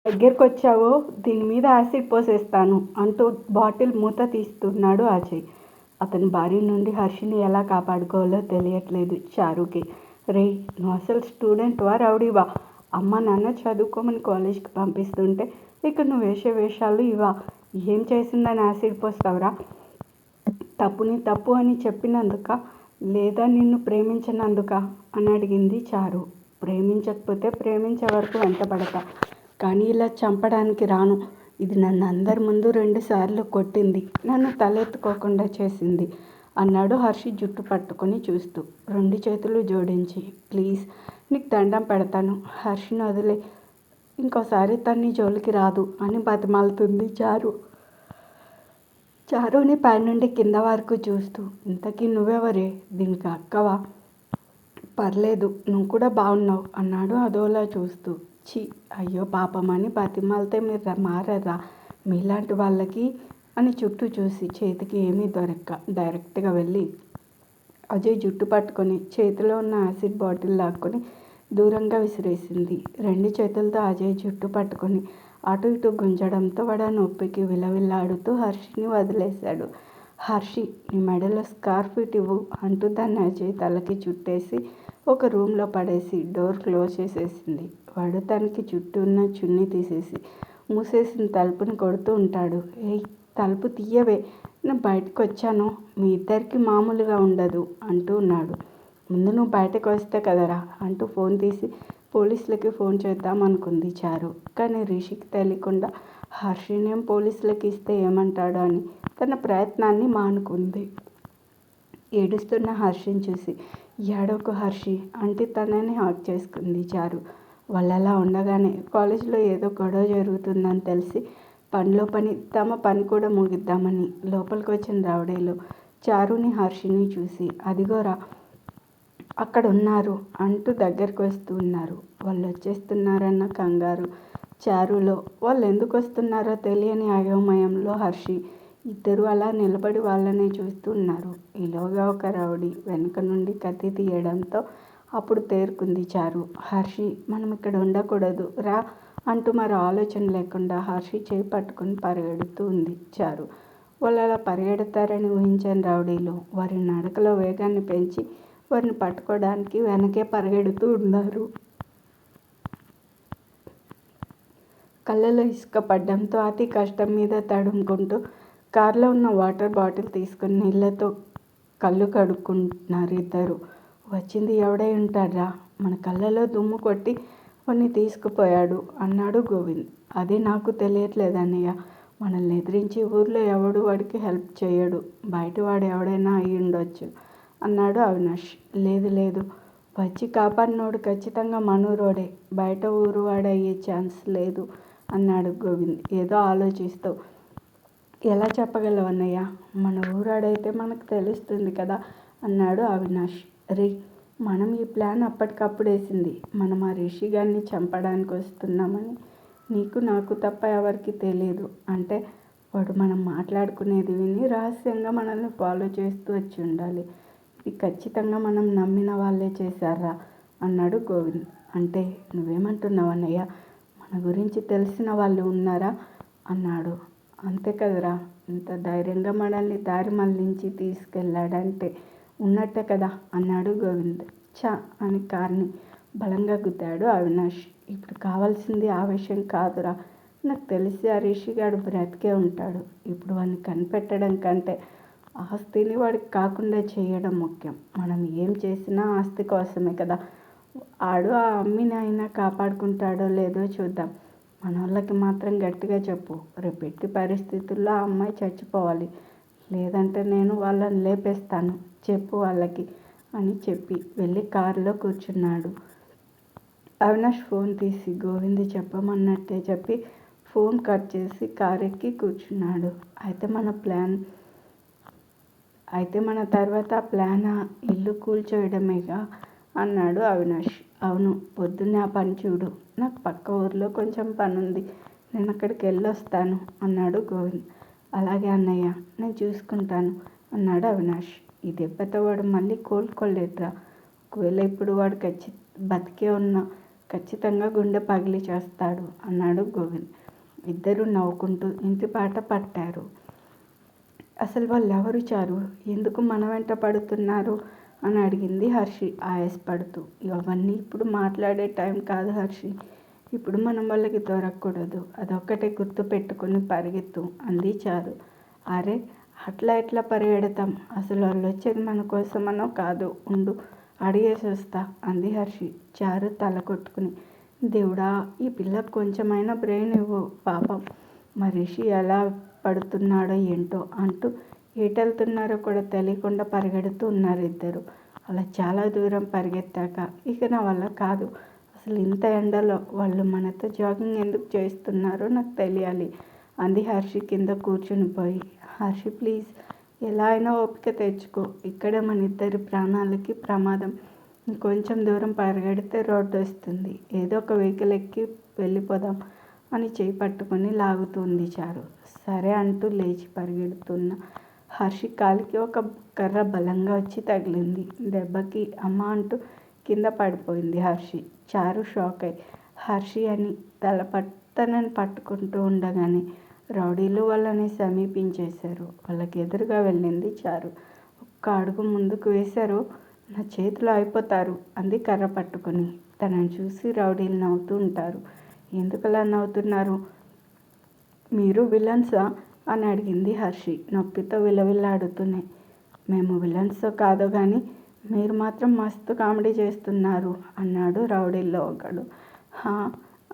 దగ్గరకొచ్చావో దీని మీద యాసిడ్ పోసేస్తాను అంటూ బాటిల్ మూత తీస్తున్నాడు అజయ్. అతని భార్య నుండి హర్షిని ఎలా కాపాడుకోవాలో తెలియట్లేదు చారుకి. రేయ్, నువ్వు అసలు స్టూడెంట్వా రౌడీవా? అమ్మ నాన్న చదువుకోమని కాలేజ్కి పంపిస్తుంటే ఇక్కడ నువ్వు వేసే వేషాలు ఇవా? ఏం చేసిందని యాసిడ్ పోస్తావురా? తప్పుని తప్పు అని చెప్పినందుక, లేదా నిన్ను ప్రేమించినందుక అని అడిగింది చారు. ప్రేమించకపోతే ప్రేమించే వరకు వెంటపడతా, కానీ ఇలా చంపడానికి రాను. ఇది నన్ను అందరి ముందు 2 సార్లు కొట్టింది, నన్ను తలెత్తుకోకుండా చేసింది అన్నాడు హర్షి జుట్టు పట్టుకొని చూస్తూ, 2 చేతులు జోడించి. ప్లీజ్, నీకు దండం పెడతాను, హర్షిని వదిలే, ఇంకోసారి తన్ని జోలికి రాదు అని బతిమాలుతుంది చారు. చారుని పైనుండి కింద వరకు చూస్తూ, ఇంతకీ నువ్వెవరే? దీనికి అక్కవా? పర్లేదు, నువ్వు కూడా బాగున్నావు అన్నాడు అదోలా చూస్తూ. ఛీ, అయ్యో పాపం అని బతిమాలితే మీరు మారరా మీలాంటి వాళ్ళకి అని చుట్టూ చూసి చేతికి ఏమీ దొరక్క డైరెక్ట్గా వెళ్ళి అజయ్ జుట్టు పట్టుకొని చేతిలో ఉన్న యాసిడ్ బాటిల్ లాక్కొని దూరంగా విసిరేసింది. 2 చేతులతో అజయ్ జుట్టు పట్టుకొని అటు ఇటు గుంజడంతో వాడు నొప్పికి విలవిల్లాడుతూ హర్షిని వదిలేశాడు. హర్షి, నీ మెడలో స్కార్ఫ్ ఇవ్వు అంటూ దాన్ని అజయ్ తలకి చుట్టేసి ఒక రూమ్లో పడేసి డోర్ క్లోజ్ చేసేసింది. వాడు తనకి చుట్టూ ఉన్న చున్నీ తీసేసి మూసేసిన తలుపుని కొడుతూ ఉంటాడు. ఏయ్, తలుపు తీయవే, నేను బయటకు వచ్చాను, మీ ఇద్దరికి మామూలుగా ఉండదు అంటూ ఉన్నాడు. ముందు నువ్వు బయటకు వస్తే కదరా అంటూ ఫోన్ తీసి పోలీసులకి ఫోన్ చేద్దాం అనుకుంది చారు. కానీ రిషికి తెలియకుండా హర్షినేం పోలీసులకి ఇస్తే ఏమంటాడో అని తన ప్రయత్నాన్ని మానుకుంది. ఏడుస్తున్న హర్షిని చూసి, ఏడవకు హర్షి అంటే తనని హాక్ చేసుకుంది చారు. వాళ్ళలా ఉండగానే కాలేజీలో ఏదో గొడవ జరుగుతుందని తెలిసి పనిలో పని తమ పని కూడా ముగిద్దామని లోపలికి వచ్చిన రౌడీలు చారుని హర్షిని చూసి, అదిగోరా అక్కడ ఉన్నారు అంటూ దగ్గరికి వస్తూ ఉన్నారు. వాళ్ళు వచ్చేస్తున్నారన్న కంగారు చారులో, వాళ్ళు ఎందుకు వస్తున్నారో తెలియని అయోమయంలో హర్షి ఇద్దరు అలా నిలబడి వాళ్ళనే చూస్తూ ఉన్నారు. ఈలోగా ఒక రౌడీ వెనుక నుండి కత్తి తీయడంతో అప్పుడు తేరుకుంది చారు. హర్షి, మనం ఇక్కడ ఉండకూడదు రా అంటూ మరో ఆలోచన లేకుండా హర్షి చేయి పట్టుకుని పరిగెడుతూ ఉంది చారు. వాళ్ళు అలా పరిగెడతారని ఊహించని రౌడీలు వారి నడకలో వేగాన్ని పెంచి వారిని పట్టుకోవడానికి వెనకే పరిగెడుతూ ఉన్నారు. కళ్ళలో ఇసుక పడ్డంతో అతి కష్టం మీద తడుముకుంటూ కారులో ఉన్న వాటర్ బాటిల్ తీసుకుని నీళ్ళతో కళ్ళు కడుక్కుంటున్నారు ఇద్దరు. వచ్చింది ఎవడై ఉంటాడ్రా, మన కళ్ళలో దుమ్ము కొట్టి వాడిని తీసుకుపోయాడు అన్నాడు గోవింద్. అది నాకు తెలియట్లేదన్నయ్య, మనల్ని ఎదిరించి ఊర్లో ఎవడు వాడికి హెల్ప్ చేయడు, బయట వాడు ఎవడైనా అయి ఉండొచ్చు అన్నాడు అవినాష్. లేదు లేదు, వచ్చి కాపాడినోడు ఖచ్చితంగా మనూరోడే, బయట ఊరు వాడు అయ్యే ఛాన్స్ లేదు అన్నాడు గోవింద్ ఏదో ఆలోచిస్తూ. ఎలా చెప్పగలవు అన్నయ్య, మన ఊరాడైతే మనకు తెలుస్తుంది కదా అన్నాడు అవినాష్. రే, మనం ఈ ప్లాన్ అప్పటికప్పుడు వేసింది, మనం ఆ రిషి గారిని చంపడానికి వస్తున్నామని నీకు నాకు తప్ప ఎవరికి తెలియదు అంటే వాడు మనం మాట్లాడుకునేది విని రహస్యంగా మనల్ని ఫాలో చేస్తూ వచ్చి ఉండాలి. ఇది ఖచ్చితంగా మనం నమ్మిన వాళ్ళే చేశారా అన్నాడు గోవింద్. అంటే నువ్వేమంటున్నావు అన్నయ్య, మన గురించి తెలిసిన వాళ్ళు ఉన్నారా అన్నాడు. అంతే కదరా, ఇంత ధైర్యంగా మనల్ని దారి మళ్ళించి తీసుకెళ్ళాడంటే ఉన్నట్టే కదా అన్నాడు గోవింద్. చా అని కార్ని బలంగా గుద్దాడు అవినాష్. ఇప్పుడు కావాల్సింది ఆవేశం కాదురా, నాకు తెలిసి ఆ రిషిగాడు బ్రతికే ఉంటాడు. ఇప్పుడు వాడిని కనిపెట్టడం కంటే ఆస్తిని వాడికి కాకుండా చేయడం ముఖ్యం. మనం ఏం చేసినా ఆస్తి కోసమే కదా. ఆడు ఆ అమ్మిని అయినా కాపాడుకుంటాడో లేదో చూద్దాం. మన వాళ్ళకి మాత్రం గట్టిగా చెప్పు, రేపు ఎట్టి పరిస్థితుల్లో ఆ అమ్మాయి చచ్చిపోవాలి, లేదంటే నేను వాళ్ళని లేపేస్తాను, చెప్పు వాళ్ళకి అని చెప్పి వెళ్ళి కారులో కూర్చున్నాడు. అవినాష్ ఫోన్ తీసి గోవింద్ చెప్పమన్నట్టే చెప్పి ఫోన్ కట్ చేసి కారు ఎక్కి కూర్చున్నాడు. అయితే మన తర్వాత ప్లాన్ ఇల్లు కూల్చేయడమేగా అన్నాడు అవినాష్. అవును, పొద్దున్నే ఆ పని చూడు, నాకు పక్క ఊర్లో కొంచెం పని ఉంది, నేను అక్కడికి వెళ్ళొస్తాను అన్నాడు గోవింద్. అలాగే అన్నయ్య, నేను చూసుకుంటాను అన్నాడు అవినాష్. ఈ దెబ్బతో వాడు మళ్ళీ కోలుకోలేదురా, ఒకవేళ ఇప్పుడు వాడు బతికే ఉన్నా ఖచ్చితంగా గుండె పగిలి చేస్తాడు అన్నాడు గోవింద్. ఇద్దరు నవ్వుకుంటూ ఇంటి పాట పట్టారు. అసలు వాళ్ళెవరు చారు, ఎందుకు మన వెంట పడుతున్నారు అని అడిగింది హర్షి ఆయాసపడుతూ. అవన్నీ ఇప్పుడు మాట్లాడే టైం కాదు హర్షి, ఇప్పుడు మనం వాళ్ళకి దొరకకూడదు, అదొక్కటే గుర్తు పెట్టుకుని పరిగెత్తు అంది చారు. అరే అట్లా ఎట్లా పరిగెడతాం, అసలు వాళ్ళు వచ్చేది మన కోసమనో కాదు, ఉండు అడిగేసి వస్తా అంది హర్షి చారు తల కొట్టుకుని. దేవుడా, ఈ పిల్లకు కొంచెమైనా బ్రెయిన్ ఇవ్వు పాపం, మనిషి ఎలా పడుతున్నాడో ఏంటో అంటూ ఎటెళ్తున్నారో కూడా తెలియకుండా పరిగెడుతూ ఉన్నారు ఇద్దరు. అలా చాలా దూరం పరిగెత్తాక ఇక నా వల్ల కాదు, అసలు ఇంత ఎండలో వాళ్ళు మనతో జాగింగ్ ఎందుకు చేస్తున్నారో నాకు తెలియాలి అంది హర్షి కింద కూర్చుని పోయి. హర్షి ప్లీజ్, ఎలా అయినా ఓపిక తెచ్చుకో, ఇక్కడే మన ఇద్దరి ప్రాణాలకి ప్రమాదం, ఇంకొంచెం దూరం పరిగెడితే రోడ్డు వస్తుంది, ఏదో ఒక వెహికల్ ఎక్కి వెళ్ళిపోదాం అని చేయి పట్టుకొని లాగుతుంది చారు. సరే అంటూ లేచి పరిగెడుతున్న హర్షి కాలికి ఒక కర్ర బలంగా వచ్చి తగిలింది. దెబ్బకి అమ్మ అంటూ కింద పడిపోయింది హర్షి. చారు షాక్ అయి హర్షి అని తనని పట్టుకుంటూ ఉండగానే రౌడీలు వాళ్ళని సమీపించేశారు. వాళ్ళకి ఎదురుగా వెళ్ళింది చారు. ఒక్క అడుగు ముందుకు వేశారు, నా చేతిలో అయిపోతారు అంది కర్ర పట్టుకుని. తనని చూసి రౌడీలు నవ్వుతూ ఉంటారు. ఎందుకలా నవ్వుతున్నారు, మీరు విలన్సా అని అడిగింది హర్షి నొప్పితో విలవిల్లాడుతూనే. మేము విలన్స్ కాదో కానీ మీరు మాత్రం మస్తు కామెడీ చేస్తున్నారు అన్నాడు రౌడీల్లో ఒకడు. హా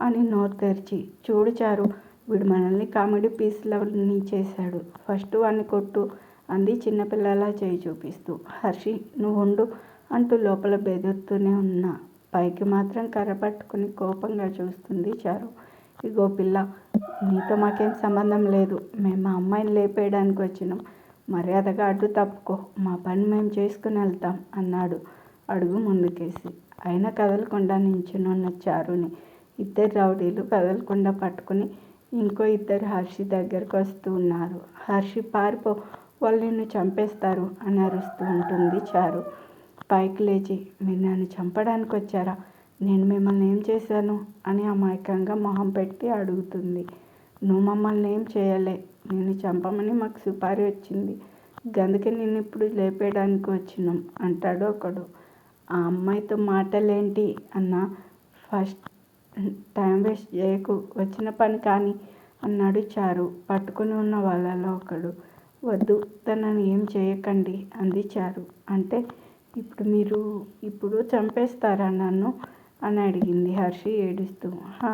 అని నోరు తెరిచి, చూడు చారు, వీడు మనల్ని కామెడీ పీస్లని చేశాడు, ఫస్ట్ వాడిని కొట్టు అంది చిన్నపిల్లలా చేయి చూపిస్తూ. హర్షి నువ్వు ఉండు అంటూ లోపల బెదురుతూనే ఉన్నా పైకి మాత్రం కర్ర పట్టుకుని కోపంగా చూస్తుంది చారు. ఇగో పిల్ల, నీతో మాకేం సంబంధం లేదు, మేము మా అమ్మాయిని లేపేయడానికి వచ్చినాం, మర్యాదగా అడ్డు తప్పుకో, మా పని మేము చేసుకుని వెళ్తాం అన్నాడు అడుగు ముందుకేసి. అయినా కదలకుండా నించునున్న చారుని ఇద్దరు రౌడీలు కదలకుండా పట్టుకుని ఇంకో ఇద్దరు హర్షి దగ్గరకు వస్తూ ఉన్నారు. హర్షి పారిపో, వాళ్ళు నిన్ను చంపేస్తారు అని అరుస్తూ ఉంటుంది చారు. పైకి లేచి, మీరు నన్ను చంపడానికి వచ్చారా, నేను మిమ్మల్ని ఏం చేశాను అని అమాయకంగా మొహం పెట్టి అడుగుతుంది. నువ్వు మమ్మల్ని ఏం చేయలే, నేను చంపమని మాకు సుపారీ వచ్చింది, అందుకే నేను ఇప్పుడు లేపేయడానికి వచ్చినాం అంటాడు ఒకడు. ఆ అమ్మాయితో మాటలేంటి అన్న, ఫస్ట్ టైం వేస్ట్ చేయకు, వచ్చిన పని కానీ అన్నాడు చారు పట్టుకుని ఉన్న వాళ్ళలో ఒకడు. వద్దు, తనని ఏం చేయకండి అంది చారు. అంటే ఇప్పుడు చంపేస్తారా నన్ను అని అడిగింది హర్షి ఏడుస్తూ. హా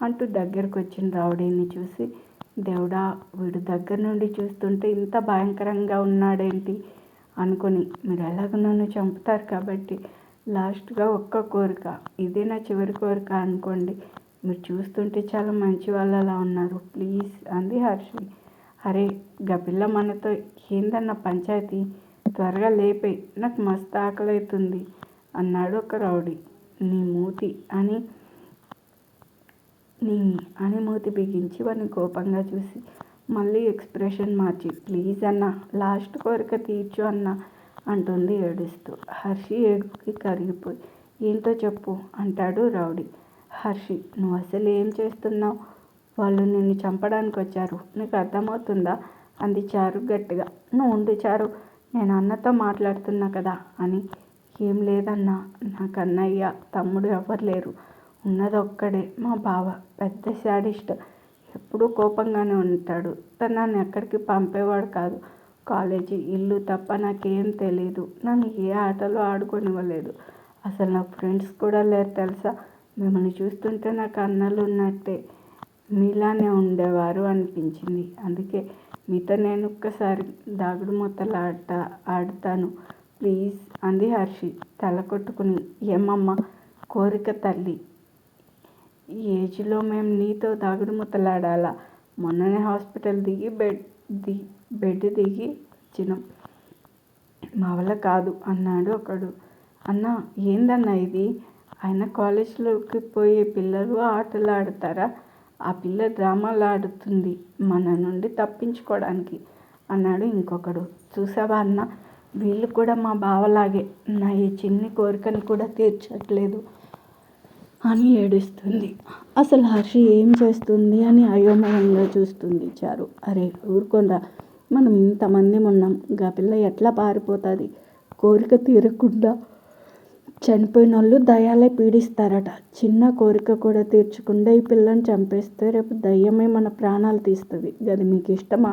అంటూ దగ్గరకు వచ్చిన రౌడీని చూసి, దేవుడా, వీడు దగ్గర నుండి చూస్తుంటే ఇంత భయంకరంగా ఉన్నాడేంటి అనుకుని, మీరు ఎలాగ నన్ను చంపుతారు కాబట్టి లాస్ట్గా ఒక్క కోరిక, ఇదే నా చివరి కోరిక అనుకోండి, మీరు చూస్తుంటే చాలా మంచి వాళ్ళలా ఉన్నారు, ప్లీజ్ అంది హర్షి. అరే గపిల్ల మనతో ఏందన్న పంచాయతీ, త్వరగా లేపేయి, నాకు మస్తు ఆకలి అవుతుంది అన్నాడు ఒక రౌడీ. నీ మూతి అని మూతి బిగించి వాడిని కోపంగా చూసి మళ్ళీ ఎక్స్ప్రెషన్ మార్చి, ప్లీజ్ అన్న, లాస్ట్ కోరిక తీర్చు అన్న అంటుంది ఏడుస్తూ. హర్షి ఏడుపుకి కరిగిపోయి, ఏంటో చెప్పు అంటాడు రౌడీ. హర్షి నువ్వు అసలు ఏం చేస్తున్నావు, వాళ్ళు నిన్ను చంపడానికి వచ్చారు, నీకు అర్థమవుతుందా అంది చారు గట్టిగా. నువ్వు ఉండు చారు, నేను అన్నతో మాట్లాడుతున్నా కదా అని. ఏం లేదన్నా, నాకు అన్నయ్య తమ్ముడు ఎవరు లేరు, ఉన్నది ఒక్కడే మా బావ, పెద్ద శాడిస్ట్, ఎప్పుడూ కోపంగానే ఉంటాడు, తను నన్ను ఎక్కడికి పంపేవాడు కాదు, కాలేజీ ఇల్లు తప్ప నాకేం తెలీదు, నన్ను ఏ ఆటలో ఆడుకోనివ్వలేదు, అసలు నాకు ఫ్రెండ్స్ కూడా లేరు తెలుసా, మిమ్మల్ని చూస్తుంటే నాకు అన్నలు ఉన్నట్టే, మీలానే ఉండేవారు అనిపించింది, అందుకే మీతో నేను ఒక్కసారి దాగుడు మూతలు ఆడతాను ప్లీజ్ అంది హర్షి తల కొట్టుకుని. ఏమమ్మా కోరిక తల్లి, ఈ ఏజ్లో మేము నీతో దాగుడు మూతలాడాలా, మొన్ననే హాస్పిటల్ బెడ్ దిగి వచ్చినాం, మా వల్ల కాదు అన్నాడు ఒకడు. అన్న ఏందన్నా ఇది, ఆయన కాలేజీలోకి పోయే పిల్లలు ఆటలు ఆడతారా, ఆ పిల్ల డ్రామాలు ఆడుతుంది మన నుండి తప్పించుకోవడానికి అన్నాడు ఇంకొకడు. చూసావా అన్న, వీళ్ళు కూడా మా బావలాగే నా ఈ చిన్ని కోరికను కూడా తీర్చట్లేదు, అని ఏడుస్తుంది. అసలు హర్షి ఏం చేస్తుంది అని అయోమయంగా చూస్తుంది చారు. అరే ఊరుకోనరా, మనం ఇంతమంది ఉన్నాం, గా పిల్ల ఎట్లా పారిపోతుంది? కోరిక తీరకుండా చనిపోయిన వాళ్ళు దయ్యాలే పీడిస్తారట. చిన్న కోరిక కూడా తీర్చకుండా ఈ పిల్లని చంపేస్తే రేపు దయ్యమే మన ప్రాణాలు తీస్తుంది. గది మీకు ఇష్టమా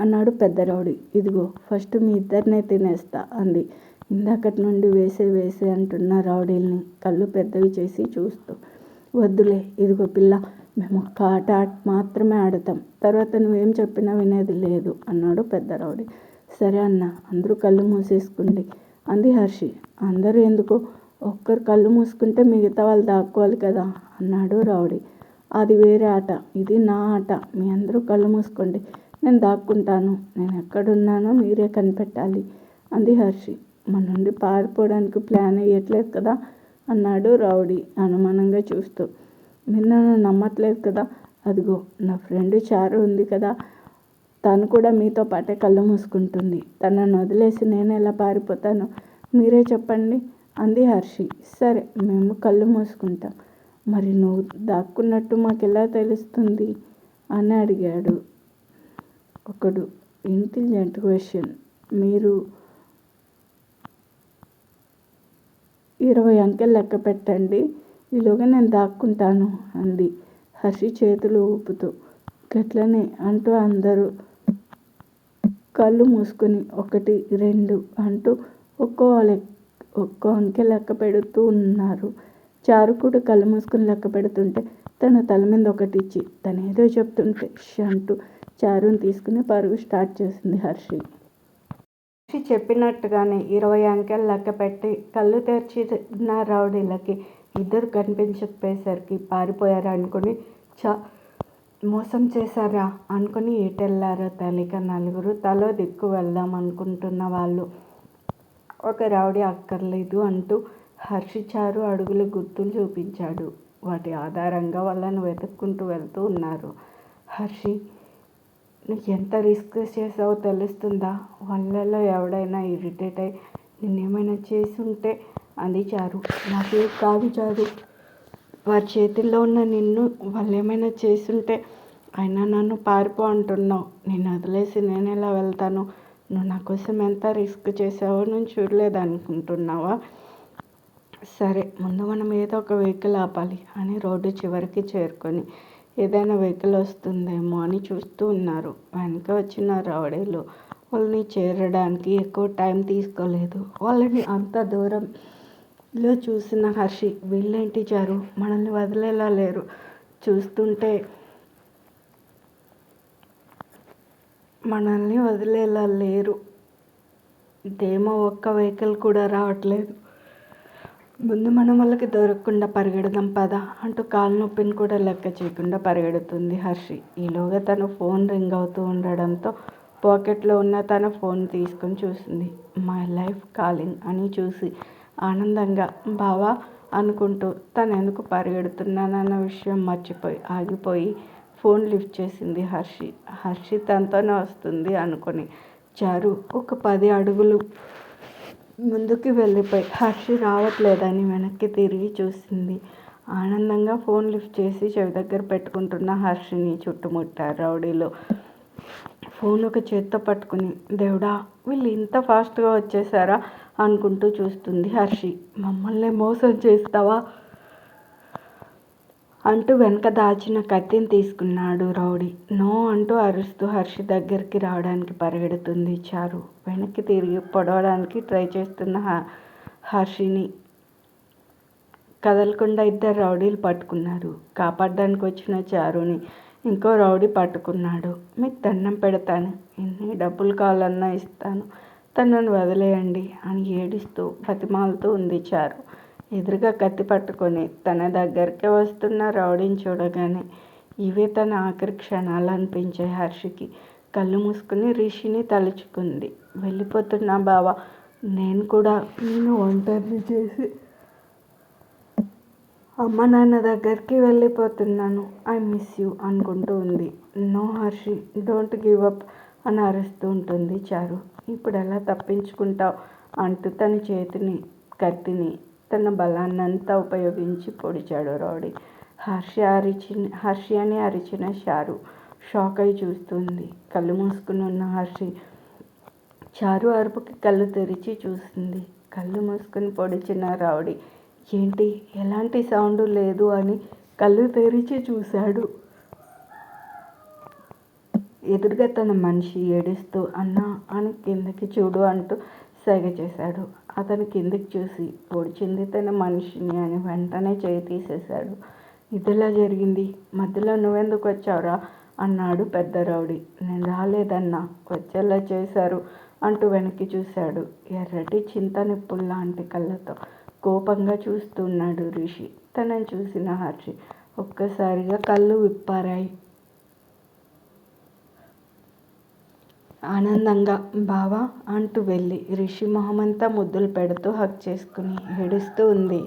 అన్నాడు పెద్ద రౌడీ. ఇదిగో ఫస్ట్ మీ ఇద్దరినే తినేస్తా అంది ఇందాకటి నుండి వేసే అంటున్న రౌడీల్ని కళ్ళు పెద్దవి చేసి చూస్తూ. వద్దులే, ఇదిగో పిల్ల, మేము ఒక్క ఆట మాత్రమే ఆడతాం, తర్వాత నువ్వేం చెప్పినా వినేది లేదు అన్నాడు పెద్ద రౌడీ. సరే అన్న, అందరూ కళ్ళు మూసేసుకోండి అంది హర్షి. అందరూ ఎందుకు, ఒక్కరు కళ్ళు మూసుకుంటే మిగతా వాళ్ళు దాక్కోవాలి కదా అన్నాడు రౌడీ. అది వేరే ఆట, ఇది నా ఆట, మీ అందరూ కళ్ళు మూసుకోండి, నేను దాక్కుంటాను, నేను ఎక్కడున్నానో మీరే కనిపెట్టాలి అంది హర్షి. మన నుండి పారిపోవడానికి ప్లాన్ వేయట్లేదు కదా అన్నాడు రౌడీ అనుమానంగా చూస్తూ. మీరు నన్ను నమ్మట్లేదు కదా, అదిగో నా ఫ్రెండ్ చారు ఉంది కదా, తను కూడా మీతో పాటే కళ్ళు మూసుకుంటుంది, తనను వదిలేసి నేను ఎలా పారిపోతాను మీరే చెప్పండి అంది హర్షి. సరే మేము కళ్ళు మూసుకుంటాం, మరి నువ్వు దాక్కున్నట్టు మాకు ఎలా తెలుస్తుంది అని అడిగాడు ఒకడు. Intelligent question. మీరు 20 అంకెలు లెక్క పెట్టండి, ఈలోగా నేను దాక్కుంటాను అంది హర్షి చేతులు ఊపుతూ. గట్లనే అంటూ అందరూ కళ్ళు మూసుకుని 1, 2 అంటూ ఒక్కో అంకె లెక్క పెడుతూ ఉన్నారు. చారు కూడా కళ్ళు మూసుకుని లెక్క పెడుతుంటే తన తల మీద ఒకటి ఇచ్చి తనేదో చెప్తుంటే అంటూ చారుని తీసుకుని పరుగు స్టార్ట్ చేసింది హర్షి. హర్షి చెప్పినట్టుగానే 20 అంకెలు లెక్క పెట్టి కళ్ళు తెరిచిన రౌడీలకి ఇద్దరు కనిపించకపోయేసరికి పారిపోయారు అనుకుని మోసం చేశారా అనుకుని ఎటెళ్ళారో తెలియక నలుగురు తలో దిక్కు వెళ్దాం అనుకుంటున్న వాళ్ళు ఒక రౌడీ అక్కర్లేదు అంటూ హర్షి చారు అడుగుల గుర్తులు చూపించాడు. వాటి ఆధారంగా వాళ్ళను వెతుక్కుంటూ వెళ్తూ ఉన్నారు. హర్షి, నువ్వు ఎంత రిస్క్ చేసావో తెలుస్తుందా? వాళ్ళలో ఎవడైనా ఇరిటేట్ అయ్యి నిన్నేమైనా చేసి ఉంటే అంది చారు. నాకే కాదు చారు, వారి చేతుల్లో ఉన్న నిన్ను వాళ్ళు ఏమైనా చేసుంటే, అయినా నన్ను పారిపో అంటున్నావు, నేను వదిలేసి నేను ఎలా వెళ్తాను? నువ్వు నా కోసం ఎంత రిస్క్ చేసావో నేను చూడలేదనుకుంటున్నావా? సరే ముందు మనం ఏదో ఒక వెహికల్ ఆపాలి అని రోడ్డు చివరికి చేరుకొని ఏదైనా వెహికల్ వస్తుందేమో అని చూస్తూ ఉన్నారు. వెనక వచ్చిన రౌడీలు వాళ్ళని చేరడానికి ఎక్కువ టైం తీసుకోలేదు. వాళ్ళని అంత దూరంలో చూసిన హర్షి, వీళ్ళేంటి చారు మనల్ని వదిలేలా లేరు, చూస్తుంటే మనల్ని వదిలేలా లేరు, ఇదేమో ఒక్క వెహికల్ కూడా రావట్లేదు, ముందు మనం వాళ్ళకి దొరకకుండా పరిగెడదాం పదా అంటూ కాలు నొప్పిని కూడా లెక్క చేయకుండా పరిగెడుతుంది హర్షి. ఈలోగా తన ఫోన్ రింగ్ అవుతూ ఉండడంతో పాకెట్లో ఉన్న తన ఫోన్ తీసుకొని చూసింది. మై లైఫ్ కాలింగ్ అని చూసి ఆనందంగా బావా అనుకుంటూ తను ఎందుకు పరిగెడుతున్నానన్న విషయం మర్చిపోయి ఆగిపోయి ఫోన్ లిఫ్ట్ చేసింది హర్షి. హర్షి తనతోనే వస్తుంది అనుకుని చారు ఒక 10 అడుగులు ముందుకు వెళ్ళిపోయి హర్షి రావట్లేదని వెనక్కి తిరిగి చూసింది. ఆనందంగా ఫోన్ లిఫ్ట్ చేసి చెవి దగ్గర పెట్టుకుంటున్న హర్షిని చుట్టుముట్టారు రౌడీలు. ఫోన్ ఒక చేత్తో పట్టుకుని, దేవుడా వీళ్ళు ఇంత ఫాస్ట్గా వచ్చేసారా అనుకుంటూ చూస్తుంది హర్షి. మమ్మల్ని మోసం చేస్తావా అంటూ వెనక దాచిన కత్తిని తీసుకున్నాడు రౌడీ. నో అంటూ అరుస్తూ హర్షి దగ్గరికి రావడానికి పరిగెడుతుంది చారు. వెనక్కి తిరిగి పొడవడానికి ట్రై చేస్తున్న హర్షిని కదలకుండా ఇద్దరు రౌడీలు పట్టుకున్నారు. కాపాడడానికి వచ్చిన చారుని ఇంకో రౌడీ పట్టుకున్నాడు. మీకు దండం పెడతాను, ఎన్ని డబ్బులు కావాలన్నా ఇస్తాను, తనను వదిలేయండి అని ఏడుస్తూ బతిమాలుతూ ఉంది చారు. ఎదురుగా కత్తి పట్టుకొని తన దగ్గరికి వస్తున్న రౌడీని చూడగానే ఇవే తన ఆఖరి క్షణాలు అనిపించాయి హర్షికి. కళ్ళు మూసుకుని రిషిని తలుచుకుంది. వెళ్ళిపోతున్నా బావా, నేను కూడా నేను ఒంటరిని చేసి అమ్మ నాన్న దగ్గరికి వెళ్ళిపోతున్నాను, ఐ మిస్ యూ అనుకుంటూ ఉంది. No Harshi, don't give up అని అరుస్తూ ఉంటుంది చారు. ఇప్పుడు ఎలా తప్పించుకుంటావు అంటూ తన చేతిని కత్తిని తన బలాన్నంతా ఉపయోగించి పొడిచాడు రౌడీ. హర్షి అని అరిచిన చారు షాక్ అయి చూస్తుంది. కళ్ళు మూసుకుని ఉన్న హర్షి చారు అరుపుకి కళ్ళు తెరిచి చూసింది. కళ్ళు మూసుకుని పొడిచిన రౌడీ ఏంటి ఎలాంటి సౌండ్ లేదు అని కళ్ళు తెరిచి చూశాడు. ఎదురుగా తన మనిషి ఏడుస్తూ అన్నా అని కిందకి చూడు అంటూ సైగ చేశాడు. అతను కిందికి చూసి పొడిచింది తన మనిషిని అని వెంటనే చేయి తీసేశాడు. ఇదిలా జరిగింది, మధ్యలో నువ్వెందుకు వచ్చావురా అన్నాడు పెద్ద రౌడీ. నేను రాలేదన్నా, వచ్చేలా చేశారు అంటూ వెనక్కి చూశాడు. ఎర్రటి చింత నిప్పుల్లాంటి కళ్ళతో కోపంగా చూస్తున్నాడు రిషి. తనని చూసిన హర్షి ఒక్కసారిగా కళ్ళు విప్పారాయి. ఆనందంగా బావా అంటూ వెళ్ళి రిషి మొహమంతా ముద్దులు పెడుతూ హగ్ చేసుకుని ఏడుస్తూ ఉంది.